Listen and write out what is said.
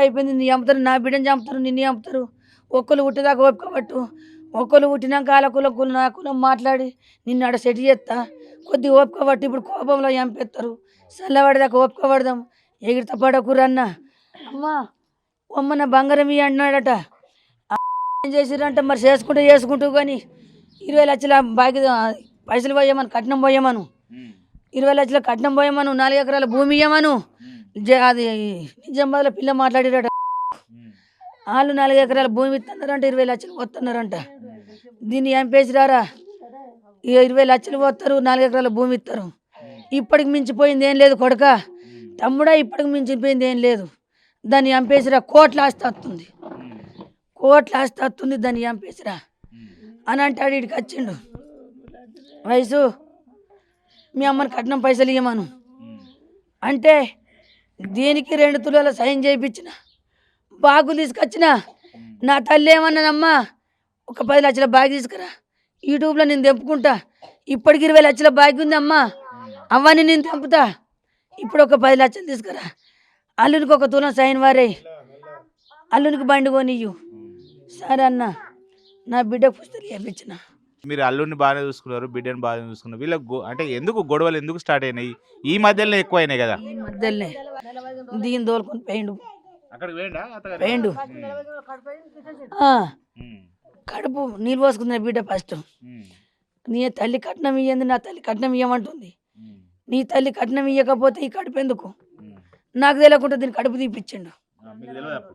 అయిపోయింది. నీ చంపుతారు, నా బిడ్డని చంపుతారు, నిన్ను చంపుతారు. ఒక్కరు పుట్టేదాకా ఓపికపట్టు. ఒక్కరు పుట్టినాక వాళ్ళ కులం నా కులం మాట్లాడి నిన్ను ఆడ సెట్ చేస్తా. కొద్దిగా ఓపిక పట్టు. ఇప్పుడు కోపంలో చంపేస్తారు. చల్లబడదాకా ఓపిక పడదాం. ఎగిరిత పడకురన్న. అమ్మా అమ్మ నా బంగారం ఇవి అన్నాడట. ఏం చేసిరంటే మరి చేసుకుంటూ కానీ 20 లక్షల బాకి పైసలు పోయామను, కట్నం పోయామను. 20 లక్షల కట్నం పోయామను, 4 ఎకరాల భూమి ఇయ్యమను. అది నిజామాబాద్లో పిల్ల మాట్లాడారట. వాళ్ళు 4 ఎకరాల భూమి ఇస్తున్నారంట, 20 లక్షలు వస్తున్నారంట. దీన్ని చంపేసిరారా. ఇక 20 లక్షలు పోస్తారు, 4 ఎకరాల భూమి ఇస్తారు. ఇప్పటికి మించిపోయింది ఏం లేదు కొడుక, తమ్ముడా, ఇప్పటికి మించిపోయింది ఏం లేదు. దాన్ని చంపేసిరా. కోట్ల ఆస్తి వస్తుంది, కోట్ల ఆస్తి వస్తుంది, దాన్ని చంపేసిరా అని అంటాడు. ఇడికి వచ్చిండు వయసు. మీ అమ్మని కట్నం పైసలు ఇవ్వమను అంటే దీనికి 2 తులాల సైన్ చేయించిన, బాగు తీసుకొచ్చిన. నా తల్లి ఏమన్నదమ్మా, ఒక 10 లక్షల బాగు తీసుకురా, యూట్యూబ్లో నేను తెంపుకుంటా. ఇప్పటికి 20 లక్షల బాగు ఉంది అమ్మా, అవన్నీ నేను తెంపుతా. ఇప్పుడు ఒక 10 లక్షలు తీసుకురా. అల్లునికి 1 తులం సైన్ వారే, అల్లునికి బండి కొనియ్యు. సరే అన్న, నా బిడ్డ పుస్తకం చేయించిన. మీరు అల్లుడిని బాగానే చూసుకున్నారు, బిడ్డని బాగానే చూసుకున్నారు. వీళ్ళకి అంటే ఎందుకు గొడవలు ఎందుకు స్టార్ట్ అయినాయి? ఈ మధ్యలో ఎక్కువ అయినాయి కదా. ఈ మధ్యలోనే దీని తోలుకొని పోయిండు. పోయిండు కడుపు నీళ్ళు పోసుకుంది బిడ్డ. ఫస్ట్ నీ తల్లి కట్నం ఇయ్యంది, నా తల్లి కట్నం ఇయ్యమంటుంది. నీ తల్లి కట్నం ఇయ్యకపోతే ఈ కడుపు ఎందుకు? నాకు తెలియకుండా దీన్ని కడుపు తీపిచ్చిండు.